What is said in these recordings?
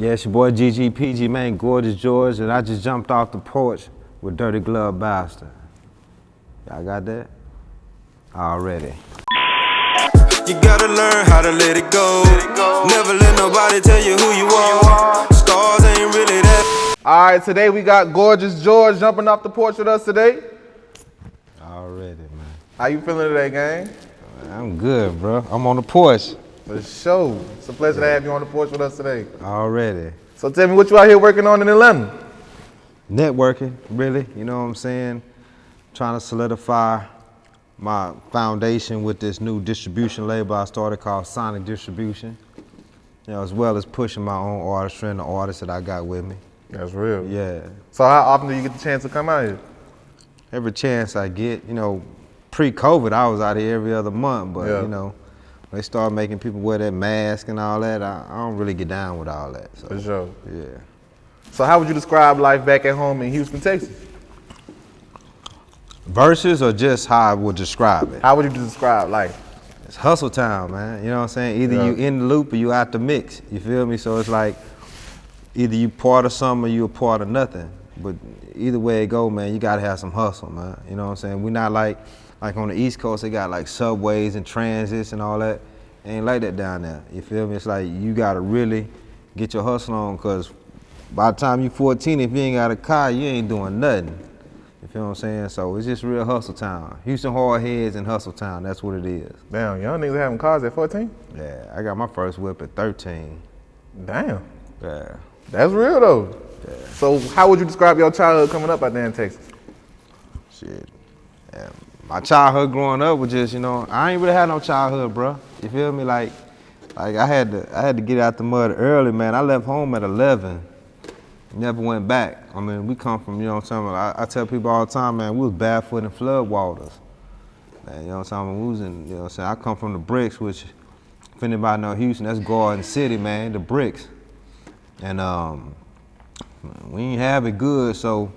Yeah, it's your boy GGPG, man, Gorgeous George, and I just jumped off the porch with Dirty Glove Bastard. Y'all got that? Already. You gotta learn how to let it go. Never let nobody tell you who you are. Stars ain't really that. All right, today we got Gorgeous George jumping off the porch with us today. Already, man. How you feeling today, gang? I'm good, bro. I'm on the porch. For sure. It's a pleasure to have you on the porch with us today. Already. So tell me what you out here working on in Atlanta? Networking, really, you know what I'm saying? Trying to solidify my foundation with this new distribution label I started called Sonic Distribution. You know, as well as pushing my own artistry and the artists that I got with me. That's real. Yeah. So how often do you get the chance to come out here? Every chance I get, you know, pre-COVID, I was out here every other month, but you know, when they start making people wear that mask and all that, I don't really get down with all that. So, For sure. Yeah. So how would you describe life back at home in Houston, Texas? Versus or just how I would describe it? How would you describe life? It's hustle time, man. You know what I'm saying? Either you in the loop or you out the mix. You feel me? So it's like either you part of something or you a part of nothing. But either way it go, man, you gotta have some hustle, man. You know what I'm saying? We not like on the East Coast, they got like subways and transits and all that. Ain't like that down there. You feel me? It's like you gotta really get your hustle on, cause by the time you 14, if you ain't got a car, you ain't doing nothing. You feel what I'm saying? So it's just real hustle town. Houston hard heads and hustle town, that's what it is. Damn, young niggas having cars at 14? Yeah, I got my first whip at 13. Damn. Yeah. That's real though. Yeah. So how would you describe your childhood coming up out there in Texas? Shit. Yeah. My childhood growing up was just, you know, I ain't really had no childhood, bro. You feel me? Like I had to get out the mud early, man. I left home at 11. Never went back. I mean, we come from, you know what I'm saying? I tell people all the time, man, we was barefoot in flood waters. Man, you know what I'm saying? We was in, you know what I'm saying? I come from the bricks, which, if anybody know Houston, that's Garden City, man, the bricks. And we ain't have it good, so,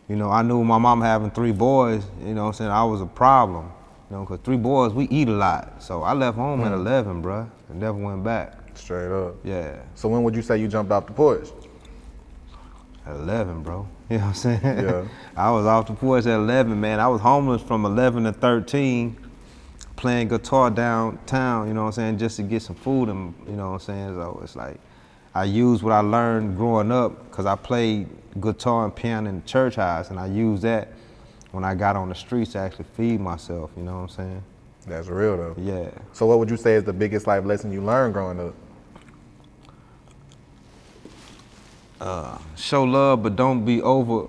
you know, I knew my mom having 3 boys, you know what I'm saying? I was a problem, you know, because 3 boys, we eat a lot. So I left home at 11, bruh, and never went back. Straight up. Yeah. So when would you say you jumped off the porch? At 11, bro. You know what I'm saying? Yeah. I was off the porch at 11, man. I was homeless from 11 to 13, playing guitar downtown, you know what I'm saying, just to get some food, and you know what I'm saying? So it's like, I used what I learned growing up, because I played guitar and piano in the church house, and I used that when I got on the streets to actually feed myself, you know what I'm saying? That's real though. Yeah. So what would you say is the biggest life lesson you learned growing up? Show love, but don't be over.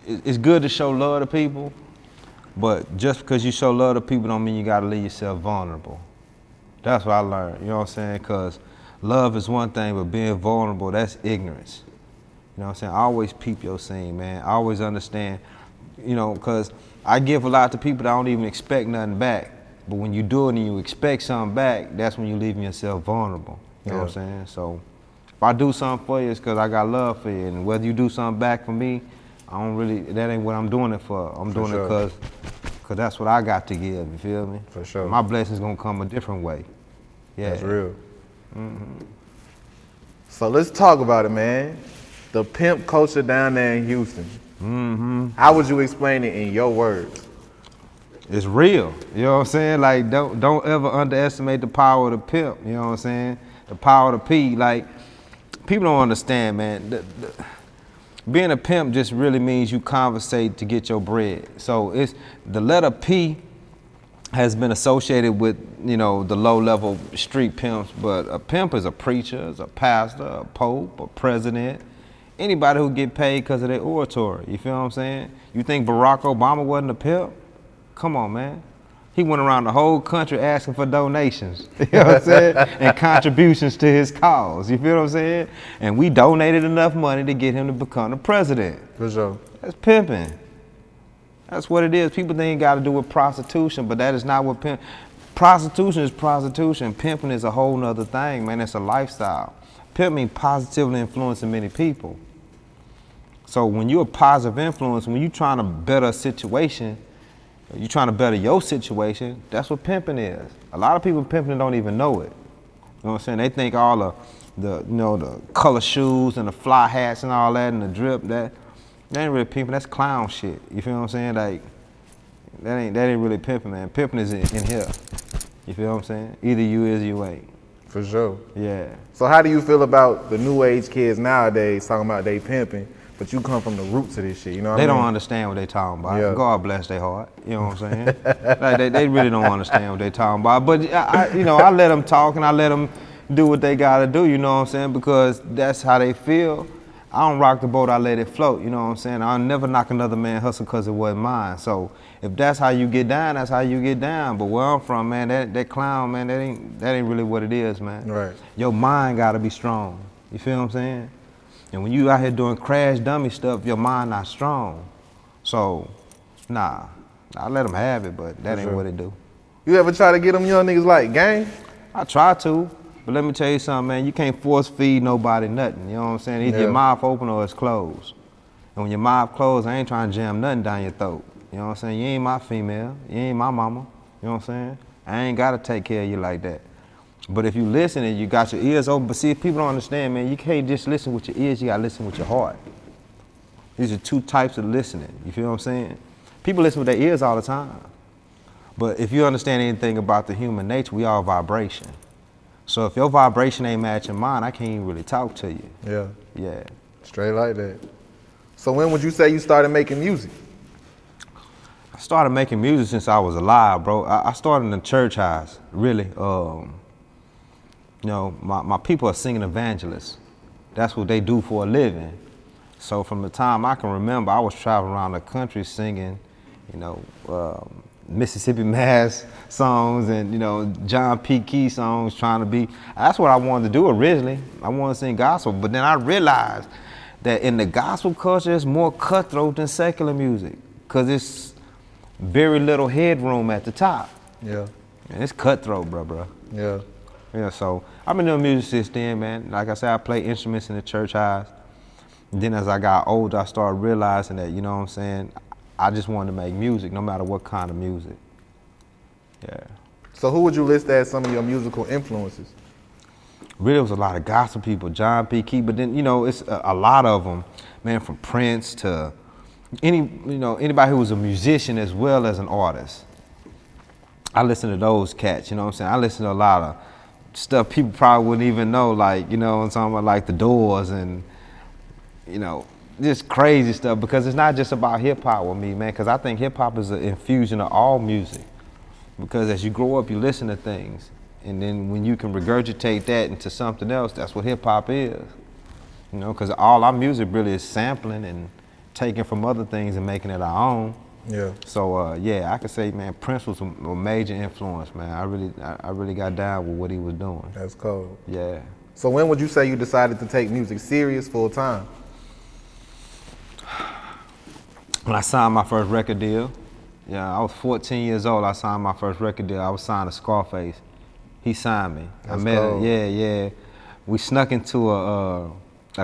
It's good to show love to people, but just because you show love to people don't mean you gotta leave yourself vulnerable. That's what I learned, you know what I'm saying? Because love is one thing, but being vulnerable, that's ignorance. You know what I'm saying? I always peep your scene, man. I always understand, you know, because I give a lot to people that don't even expect nothing back. But when you do it and you expect something back, that's when you're leaving yourself vulnerable. You know what I'm saying? So if I do something for you, it's because I got love for you. And whether you do something back for me, I don't really, that ain't what I'm doing it for. I'm doing it because that's what I got to give, you feel me? For sure. My blessing's gonna come a different way. Yeah. That's real. So let's talk about it, man. The pimp culture down there in Houston. How would you explain it in your words? It's real, you know what I'm saying? Like, don't ever underestimate the power of the pimp, you know what I'm saying? The power of the P, like, people don't understand, man. Being a pimp just really means you conversate to get your bread. So it's, the letter P has been associated with, you know, the low-level street pimps, but a pimp is a preacher, is a pastor, a pope, a president, anybody who get paid because of their oratory, you feel what I'm saying? You think Barack Obama wasn't a pimp? Come on, man. He went around the whole country asking for donations, you know what I'm saying? And contributions to his cause, you feel what I'm saying? And we donated enough money to get him to become the president. For sure. That's pimping. That's what it is. People think it got to do with prostitution, but that is not what pimp. Prostitution is prostitution. Pimping is a whole nother thing, man. It's a lifestyle. Pimp means positively influencing many people. So when you're a positive influence, when you're trying to better a situation, you're trying to better your situation, that's what pimping is. A lot of people pimping don't even know it. You know what I'm saying? They think all the the color shoes and the fly hats and all that and the drip, that ain't really pimping. That's clown shit. You feel what I'm saying? Like that ain't really pimping, man. Pimping is in here. You feel what I'm saying? Either you is or you ain't. For sure. Yeah. So how do you feel about the new age kids nowadays talking about they pimping, but you come from the roots of this shit, you know what I mean? They don't understand what they talking about. Yeah. God bless their heart. You know what I'm saying? Like they really don't understand what they talking about. But I let them talk and I let them do what they gotta do, you know what I'm saying? Because that's how they feel. I don't rock the boat, I let it float, you know what I'm saying? I'll never knock another man hustle because it wasn't mine. So if that's how you get down, that's how you get down. But where I'm from, man, that clown, man, that ain't really what it is, man. Right. Your mind gotta be strong. You feel what I'm saying? And when you out here doing crash dummy stuff, your mind not strong. So, nah, I let them have it, but that ain't what it do. You ever try to get them young niggas like gang? I try to, but let me tell you something, man. You can't force feed nobody nothing. You know what I'm saying? Either your mouth open or it's closed. And when your mouth closed, I ain't trying to jam nothing down your throat. You know what I'm saying? You ain't my female. You ain't my mama. You know what I'm saying? I ain't gotta take care of you like that. But if you listen and you got your ears open, but see, if people don't understand, man, you can't just listen with your ears, you gotta listen with your heart. These are two types of listening, you feel what I'm saying? People listen with their ears all the time. But if you understand anything about the human nature, we all vibration. So if your vibration ain't matching mine, I can't even really talk to you. Yeah. Yeah. Straight like that. So when would you say you started making music? I started making music since I was alive, bro. I started in the church house, really. You know, my people are singing evangelists. That's what they do for a living. So from the time I can remember, I was traveling around the country singing, you know, Mississippi Mass songs and, you know, John P. Key songs, trying to be, that's what I wanted to do originally. I wanted to sing gospel, but then I realized that in the gospel culture, it's more cutthroat than secular music, because it's very little headroom at the top. Yeah. And it's cutthroat, bro. Yeah. Yeah, so I've been doing music since then, man. Like I said, I play instruments in the church house. And then as I got older, I started realizing that, you know what I'm saying, I just wanted to make music, no matter what kind of music. Yeah. So who would you list as some of your musical influences? Really, it was a lot of gospel people, John P. Key, but then, you know, it's a lot of them, man, from Prince to anybody who was a musician as well as an artist. I listen to those cats, you know what I'm saying? I listen to a lot of stuff people probably wouldn't even know, like, you know, I'm talking about like the Doors and, you know, just crazy stuff, because it's not just about hip hop with me, man, because I think hip hop is an infusion of all music. Because as you grow up, you listen to things, and then when you can regurgitate that into something else, that's what hip hop is. You know, because all our music really is sampling and taking from other things and making it our own. Yeah. So yeah, I could say, man, Prince was a major influence, man. I really got down with what he was doing. That's cool. Yeah. So when would you say you decided to take music serious full time? When I signed my first record deal, yeah, I was 14 years old. I signed my first record deal. I was signed to Scarface. He signed me. That's I met cool. him. Yeah. We snuck into a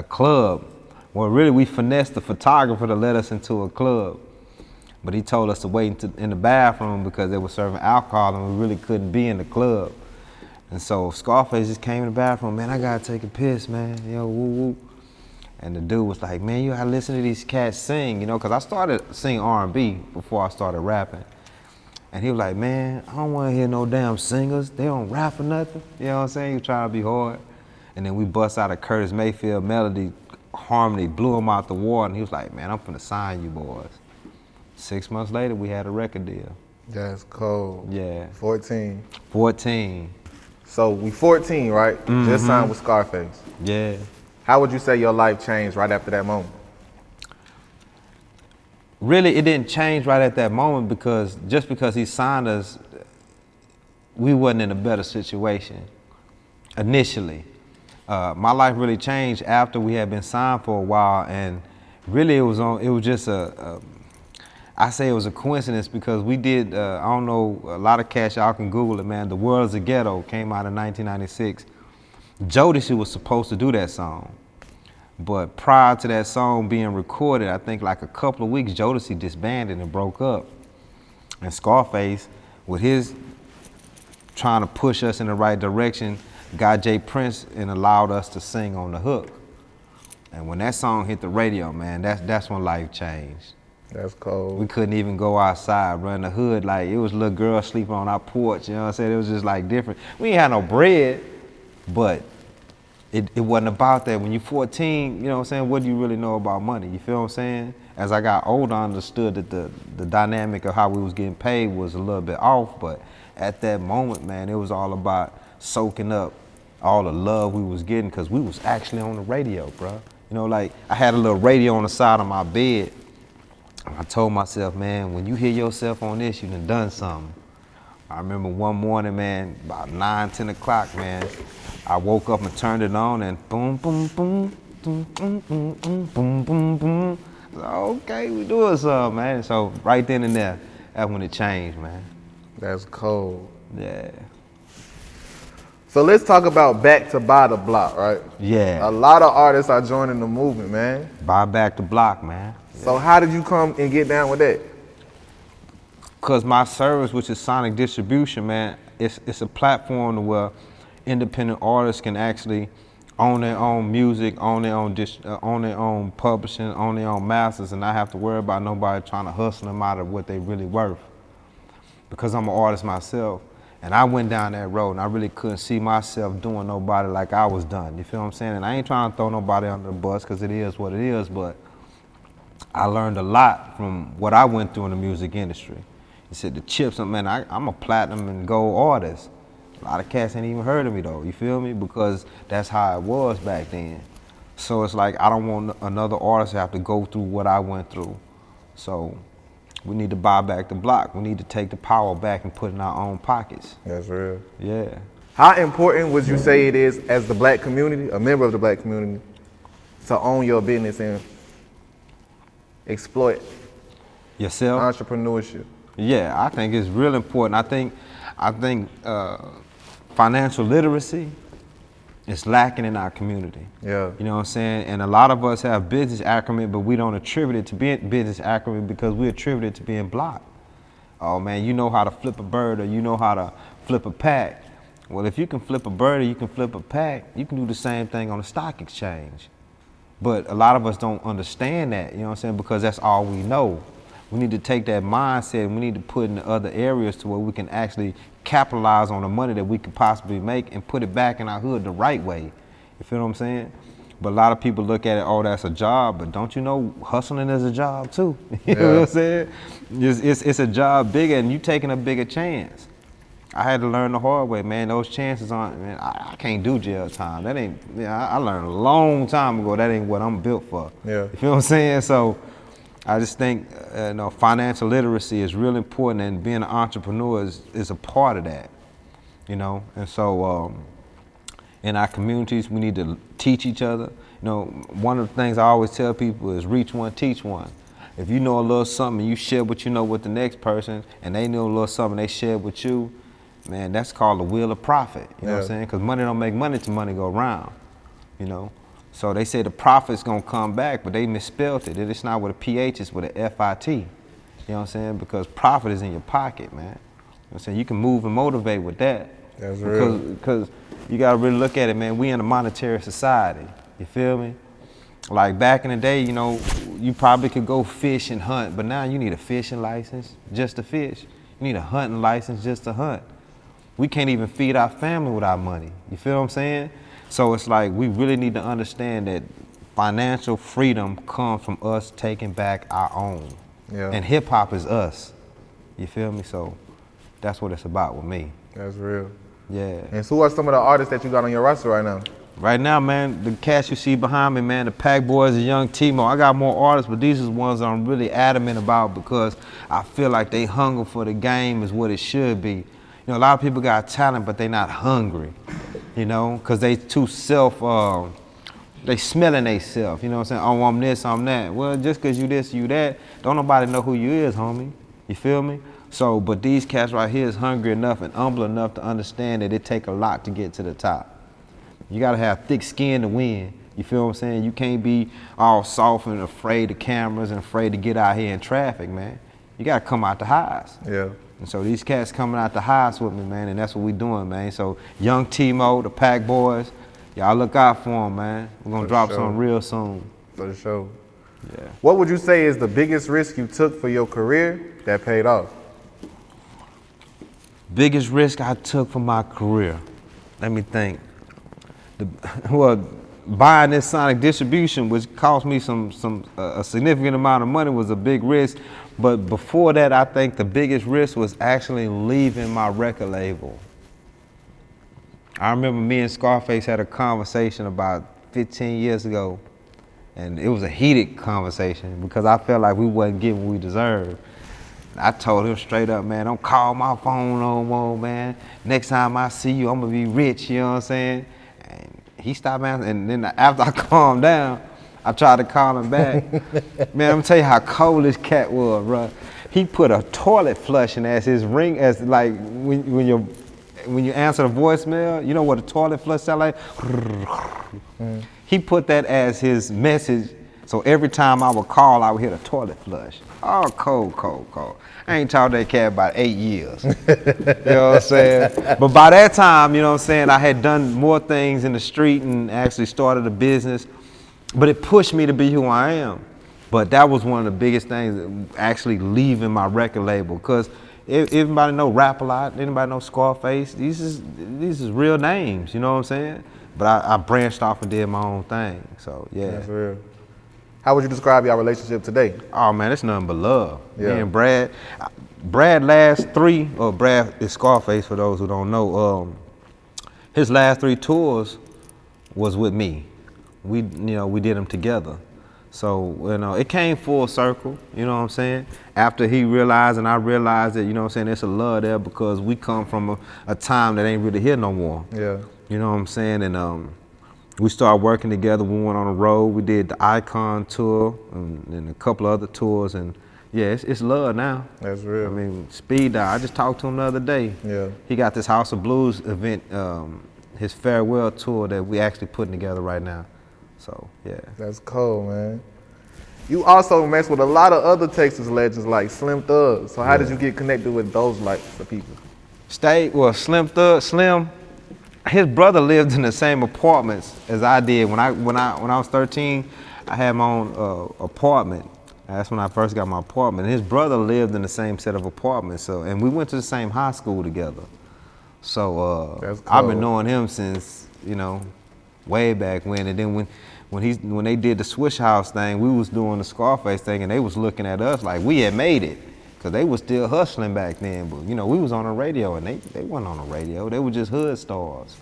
club. Well, really, we finessed the photographer to let us into a club. But he told us to wait in the bathroom because they were serving alcohol and we really couldn't be in the club. And so Scarface just came in the bathroom, man, I gotta take a piss, man, you know, woo woo. And the dude was like, man, you gotta listen to these cats sing, you know, because I started singing R&B before I started rapping. And he was like, man, I don't wanna hear no damn singers. They don't rap or nothing. You know what I'm saying? He was trying to be hard. And then we bust out a Curtis Mayfield melody, harmony, blew him out the water. And he was like, man, I'm finna sign you boys. 6 months later, we had a record deal. That's cool. Yeah. 14. 14. So we 14, right? Mm-hmm. Just signed with Scarface. Yeah. How would you say your life changed right after that moment? Really, it didn't change right at that moment, because just because he signed us, we wasn't in a better situation initially. My life really changed after we had been signed for a while, and really it was just I say it was a coincidence, because we did, I don't know, a lot of cats, y'all can Google it, man. The World is a Ghetto came out in 1996. Jodeci was supposed to do that song. But prior to that song being recorded, I think like a couple of weeks, Jodeci disbanded and broke up. And Scarface, with his trying to push us in the right direction, got Jay Prince and allowed us to sing on the hook. And when that song hit the radio, man, that's when life changed. That's cold. We couldn't even go outside, run the hood. Like, it was little girls sleeping on our porch, you know what I'm saying? It was just like different. We ain't had no bread, but it wasn't about that. When you're 14, you know what I'm saying, what do you really know about money? You feel what I'm saying? As I got older, I understood that the dynamic of how we was getting paid was a little bit off, but at that moment, man, it was all about soaking up all the love we was getting, because we was actually on the radio, bro. You know, like, I had a little radio on the side of my bed. I told myself, man, when you hear yourself on this, you done something. I remember one morning, man, about 9, 10 o'clock, man, I woke up and turned it on, and boom, boom, boom, boom, boom, boom, boom, boom, boom, boom. Okay, we doing something, man. So right then and there, that's when it changed, man. That's cold. Yeah. So let's talk about Back to Buy the Block, right? Yeah. A lot of artists are joining the movement, man. Buy back the block, man. So how did you come and get down with that? Because my service, which is Sonic Distribution, man, it's a platform where independent artists can actually own their own music, own their own publishing, own their own masters, and not have to worry about nobody trying to hustle them out of what they really worth. Because I'm an artist myself, and I went down that road, and I really couldn't see myself doing nobody like I was done. You feel what I'm saying? And I ain't trying to throw nobody under the bus, because it is what it is, but I learned a lot from what I went through in the music industry. He said the chips, man, I'm a platinum and gold artist. A lot of cats ain't even heard of me though, you feel me? Because that's how it was back then. So it's like, I don't want another artist to have to go through what I went through. So we need to buy back the block. We need to take the power back and put it in our own pockets. That's real. Yeah. How important would you say it is as the black community, a member of the black community, to own your business and exploit Yourself? entrepreneurship? Yeah, I think it's real important. I think financial literacy is lacking in our community. Yeah. You know what I'm saying? And a lot of us have business acumen, but we don't attribute it to being business acumen because we attribute it to being blocked. Oh man, you know how to flip a bird, or you know how to flip a pack. Well, if you can flip a bird or you can flip a pack, you can do the same thing on the stock exchange. But a lot of us don't understand that, you know what I'm saying? Because that's all we know. We need to take that mindset and we need to put it in other areas to where we can actually capitalize on the money that we could possibly make and put it back in our hood the right way. You feel what I'm saying? But a lot of people look at it, oh, that's a job, but don't you know hustling is a job too? You know what I'm saying? It's a job bigger, and you taking a bigger chance. I had to learn the hard way, man. Those chances aren't, man, I can't do jail time. That ain't, I learned a long time ago, that ain't what I'm built for. Yeah. You feel what I'm saying? So I just think financial literacy is real important, and being an entrepreneur is a part of that, you know? And so in our communities, we need to teach each other. You know, one of the things I always tell people is reach one, teach one. If you know a little something, you share what you know with the next person, and they know a little something they share with you, man, that's called the wheel of profit. You know what I'm saying? Because money don't make money till money go around, you know? So they say the profit's gonna come back, but they misspelled it. It's not with a PH, it's with a FIT. You know what I'm saying? Because profit is in your pocket, man. You know what I'm saying? You can move and motivate with that. That's real. Because you gotta really look at it, man. We in a monetary society. You feel me? Like back in the day, you know, you probably could go fish and hunt, but now you need a fishing license just to fish. You need a hunting license just to hunt. We can't even feed our family with our money. You feel what I'm saying? So it's like we really need to understand that financial freedom comes from us taking back our own. Yeah. And hip hop is us. You feel me? So that's what it's about with me. That's real. Yeah. And so who are some of the artists that you got on your roster right now? Right now, man, the cats you see behind me, man, the Pack Boys, the Young Timo. I got more artists, but these are the ones that I'm really adamant about because I feel like they hunger for the game is what it should be. You know, a lot of people got talent, but they not hungry, you know, because they too they smelling they self, you know what I'm saying? Oh, I'm this, I'm that. Well, just because you this, you that, don't nobody know who you is, homie. You feel me? So, but these cats right here is hungry enough and humble enough to understand that it take a lot to get to the top. You gotta have thick skin to win. You feel what I'm saying? You can't be all soft and afraid of cameras and afraid to get out here in traffic, man. You gotta come out the highs. Yeah. And so these cats coming out the house with me, man, and that's what we doing, man. So Young T-Mo, the Pack Boys, y'all look out for them, man. We're gonna drop something real soon. For sure. Yeah. What would you say is the biggest risk you took for your career that paid off? Biggest risk I took for my career. Let me think. Well, buying this Sonic distribution, which cost me a significant amount of money, was a big risk. But before that, I think the biggest risk was actually leaving my record label. I remember me and Scarface had a conversation about 15 years ago, and it was a heated conversation because I felt like we wasn't getting what we deserved. I told him straight up, man, don't call my phone no more, man. Next time I see you, I'm gonna be rich, you know what I'm saying? And he stopped answering, and then after I calmed down, I tried to call him back. Man, I'm gonna tell you how cold this cat was, bro. He put a toilet flushing as his ring, as like when you answer the voicemail, you know what a toilet flush sound like? He put that as his message, so every time I would call, I would hit a toilet flush. Oh, cold, cold, cold. I ain't talked to that cat about 8 years. You know what I'm saying? But by that time, you know what I'm saying, I had done more things in the street and actually started a business. But it pushed me to be who I am. But that was one of the biggest things, actually leaving my record label. Because everybody know Rap-A-Lot, anybody know Scarface, these is real names, you know what I'm saying? But I branched off and did my own thing, so yeah. That's real. How would you describe your relationship today? Oh man, it's nothing but love. Yeah. Me and Brad is Scarface for those who don't know. His last 3 tours was with me. We did them together. So, it came full circle, you know what I'm saying? After he realized and I realized that, you know what I'm saying, there's a love there because we come from a time that ain't really here no more. Yeah. You know what I'm saying? And we started working together. We went on the road. We did the Icon tour and a couple of other tours. And yeah, it's love now. That's real. I mean, Speed Dial, I just talked to him the other day. Yeah. He got this House of Blues event, his farewell tour that we actually putting together right now. So, yeah. That's cool, man. You also mess with a lot of other Texas legends like Slim Thug. So how did you get connected with those types of people? Slim, his brother lived in the same apartments as I did. When I was 13, I had my own apartment. That's when I first got my apartment. His brother lived in the same set of apartments, and we went to the same high school together. So That's cool. I've been knowing him since, way back when. And then when they did the Swish House thing, we was doing the Scarface thing, and they was looking at us like we had made it, because they was still hustling back then. But we was on the radio, and they weren't on the radio. They were just hood stars.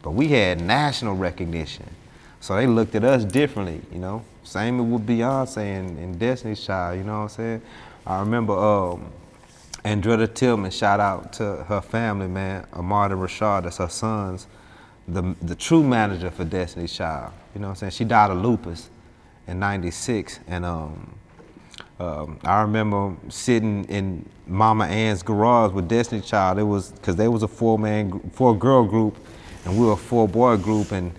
But we had national recognition, so they looked at us differently. Same with Beyonce and Destiny's Child. You know what I'm saying? I remember Andretta Tillman, shout out to her family, man. Amar and Rashad, that's her sons. The true manager for Destiny's Child. You know what I'm saying? She died of lupus in '96, and I remember sitting in Mama Ann's garage with Destiny's Child. It was because they was a 4-girl group, and we were a 4-boy group, and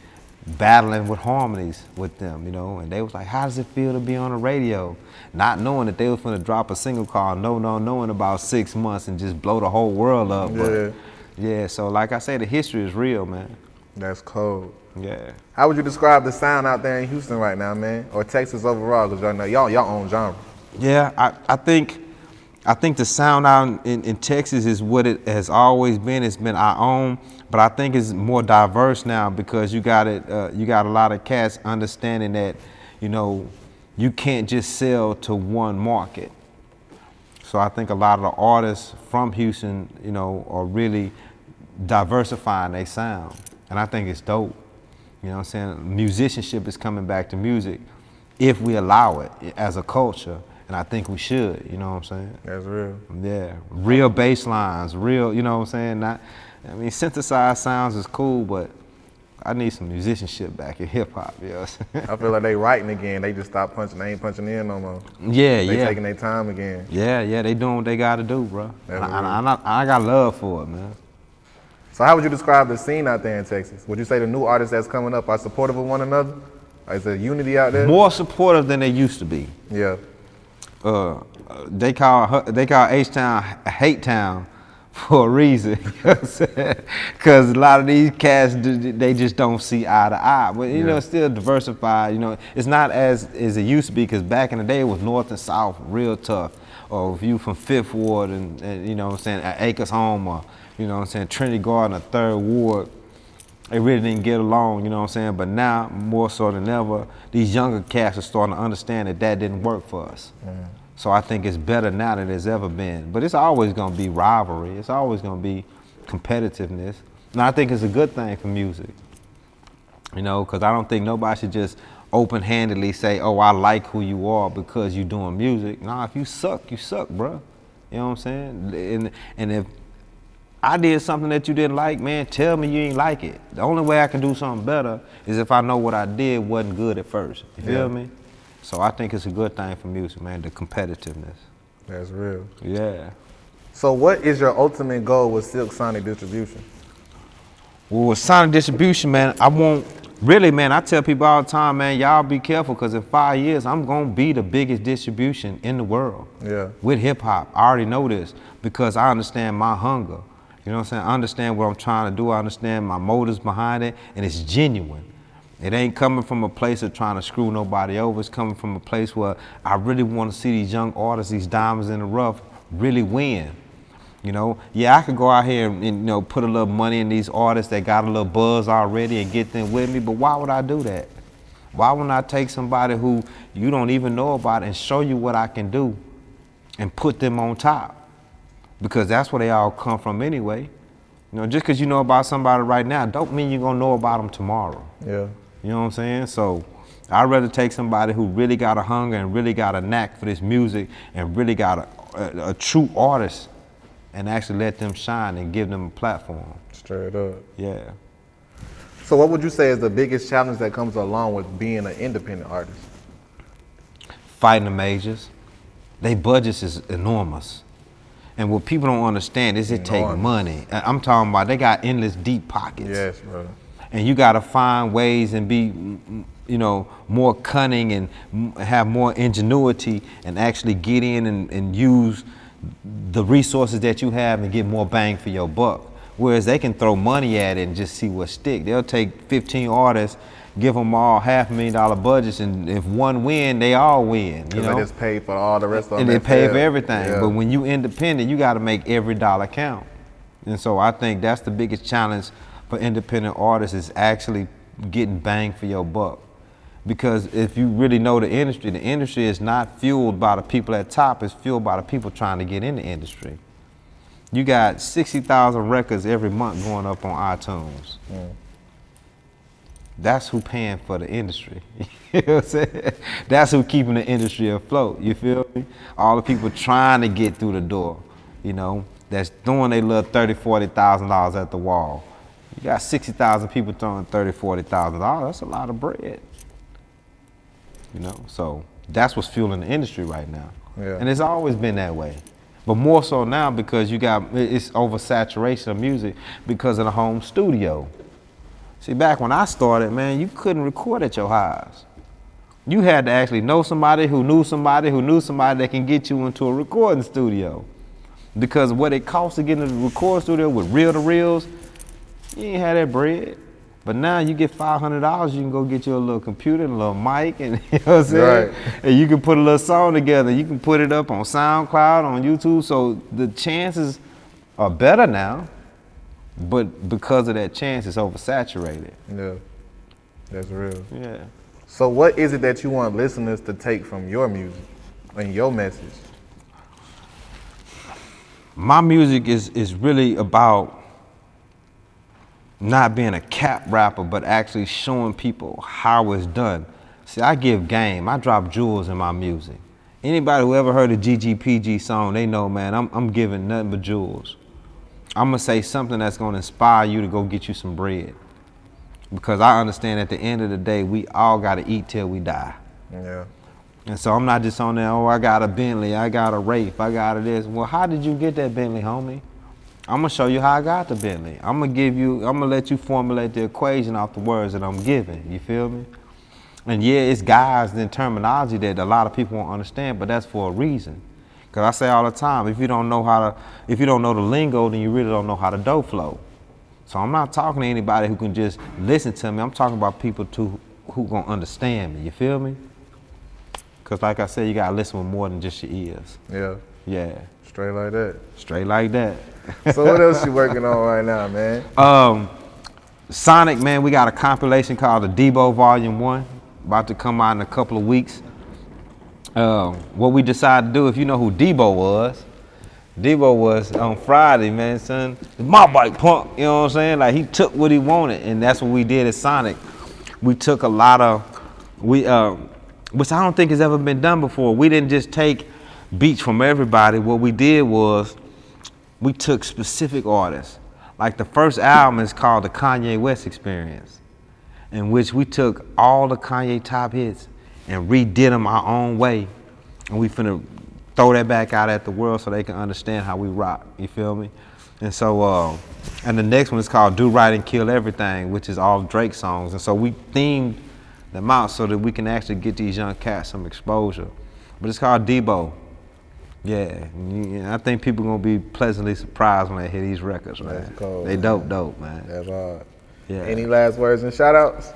battling with harmonies with them, and they was like, how does it feel to be on the radio? Not knowing that they was gonna drop a single called No No No in about 6 months and just blow the whole world up. Yeah. But yeah, so like I said, the history is real, man. That's cool. Yeah. How would you describe the sound out there in Houston right now, man? Or Texas overall, because y'all own genre. Yeah, I think the sound out in Texas is what it has always been. It's been our own, but I think it's more diverse now because you got a lot of cats understanding that, you can't just sell to one market. So I think a lot of the artists from Houston, are really diversifying their sound. And I think it's dope. You know what I'm saying? Musicianship is coming back to music if we allow it as a culture. And I think we should, you know what I'm saying? That's real. Yeah, real bass lines, real, you know what I'm saying? Synthesized sounds is cool, but I need some musicianship back in hip hop, you know what I'm saying? I feel like they writing again. They just stopped punching. They ain't punching in no more. Yeah, They taking their time again. Yeah, they doing what they gotta do, bro. And I got love for it, man. So how would you describe the scene out there in Texas? Would you say the new artists that's coming up are supportive of one another? Is there unity out there? More supportive than they used to be. Yeah. They call H-Town Hate Town for a reason. You know what I'm saying? Because a lot of these cats, they just don't see eye to eye. But you know, it's still diversified. You know, it's not as it used to be. Because back in the day, it was North and South, real tough. Or if you from Fifth Ward and you know what I'm saying, at Acres Home, or you know what I'm saying, Trinity Garden or Third Ward, they really didn't get along, you know what I'm saying? But now, more so than ever, these younger cats are starting to understand that didn't work for us. So I think it's better now than it's ever been. But it's always gonna be rivalry. It's always gonna be competitiveness. And I think it's a good thing for music. You know, because I don't think nobody should just open-handedly say, oh, I like who you are because you're doing music. Nah, if you suck, bro. You know what I'm saying? And if I did something that you didn't like, man, tell me you ain't like it. The only way I can do something better is if I know what I did wasn't good at first. You feel me? So I think it's a good thing for music, man, the competitiveness. That's real. Yeah. So what is your ultimate goal with Silk Sonic Distribution? Well, with Sonic Distribution, man, I tell people all the time, man, y'all be careful, because in 5 years, I'm going to be the biggest distribution in the world. Yeah. With hip hop. I already know this because I understand my hunger. You know what I'm saying? I understand what I'm trying to do. I understand my motives behind it, and it's genuine. It ain't coming from a place of trying to screw nobody over. It's coming from a place where I really want to see these young artists, these diamonds in the rough, really win. You know, yeah, I could go out here and you know, put a little money in these artists that got a little buzz already and get them with me, but why would I do that? Why wouldn't I take somebody who you don't even know about and show you what I can do and put them on top? Because that's where they all come from anyway. You know, just because you know about somebody right now don't mean you're gonna know about them tomorrow. Yeah. You know what I'm saying? So I'd rather take somebody who really got a hunger and really got a knack for this music and really got a true artist and actually let them shine and give them a platform. Straight up. Yeah. So what would you say is the biggest challenge that comes along with being an independent artist? Fighting the majors. They budgets is enormous. And what people don't understand is it take money. I'm talking about they got endless deep pockets. Yes, brother. And you got to find ways and be, you know, more cunning and have more ingenuity and actually get in and use the resources that you have and get more bang for your buck. Whereas they can throw money at it and just see what stick. They'll take 15 artists, give them all $500,000 budgets, and if one win, they all win. You know, they just pay for all the rest of them. And they pay for everything. Yeah. But when you independent, you got to make every dollar count. And so I think that's the biggest challenge for independent artists, is actually getting bang for your buck. Because if you really know the industry is not fueled by the people at top, it's fueled by the people trying to get in the industry. You got 60,000 records every month going up on iTunes. That's who paying for the industry. You know what I'm saying? That's who keeping the industry afloat. You feel me? All the people trying to get through the door, you know, that's throwing their little $30,000, $40,000 at the wall. You got 60,000 people throwing $30,000, $40,000. That's a lot of bread. You know, so that's what's fueling the industry right now. Yeah. And it's always been that way. But more so now because it's oversaturation of music because of the home studio. See, back when I started, man, you couldn't record at your house. You had to actually know somebody who knew somebody who knew somebody that can get you into a recording studio. Because what it costs to get into the recording studio with reel-to-reels, you ain't had that bread. But now you get $500, you can go get you a little computer and a little mic, and you know what I'm saying? Right. And you can put a little song together. You can put it up on SoundCloud, on YouTube. So the chances are better now, but because of that chance, it's oversaturated. Yeah, that's real. Yeah. So what is it that you want listeners to take from your music and your message? My music is really about not being a cap rapper, but actually showing people how it's done. See, I give game. I drop jewels in my music. Anybody who ever heard a GGPG song, they know, man, I'm giving nothing but jewels. I'm gonna say something that's gonna inspire you to go get you some bread. Because I understand at the end of the day, we all gotta eat till we die. Yeah. And so I'm not just on there, oh, I got a Bentley, I got a Wraith, I got a this. Well, how did you get that Bentley, homie? I'm gonna show you how I got the Bentley. I'm gonna let you formulate the equation off the words that I'm giving, you feel me? And yeah, it's guys and terminology that a lot of people won't understand, but that's for a reason. Cause I say all the time, if you don't know the lingo, then you really don't know how to dough flow. So I'm not talking to anybody who can just listen to me. I'm talking about people who gonna understand me. You feel me? Cause like I said, you gotta listen with more than just your ears. Yeah. Yeah. Straight like that. Straight like that. So what else you working on right now, man? Sonic, man, we got a compilation called the Debo Volume 1, about to come out in a couple of weeks. What we decided to do, if you know who Debo was on Friday, man, son, it's my bike punk, you know what I'm saying? Like, he took what he wanted, and that's what we did at Sonic. We took a lot of, which I don't think has ever been done before. We didn't just take beats from everybody. What we did was, we took specific artists. Like the first album is called the Kanye West Experience, in which we took all the Kanye top hits and redid them our own way. And we finna throw that back out at the world so they can understand how we rock, you feel me? And so, and the next one is called Do Right and Kill Everything, which is all Drake songs. And so we themed them out so that we can actually get these young cats some exposure. But it's called Debo. Yeah, and I think people gonna be pleasantly surprised when they hear these records, man. That's cool, they man. dope, man. That's hard. Yeah. Any last words and shout outs?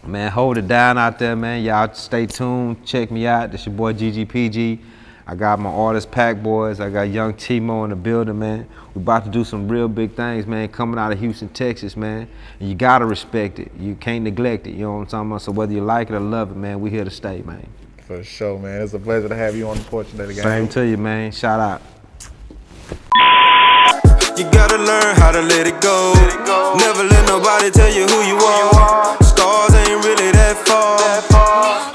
Man, hold it down out there, man. Y'all stay tuned. Check me out. This your boy GGPG. I got my artist Pack Boys. I got young Timo in the building, man. We about to do some real big things, man, coming out of Houston, Texas, man. And you gotta respect it. You can't neglect it, you know what I'm talking about? So whether you like it or love it, man, we here to stay, man. For sure, man. It's a pleasure to have you on the porch today, guys. Same to you, man. Shout out. You gotta learn how to let it go. Never let nobody tell you who you are. Stars ain't really that far.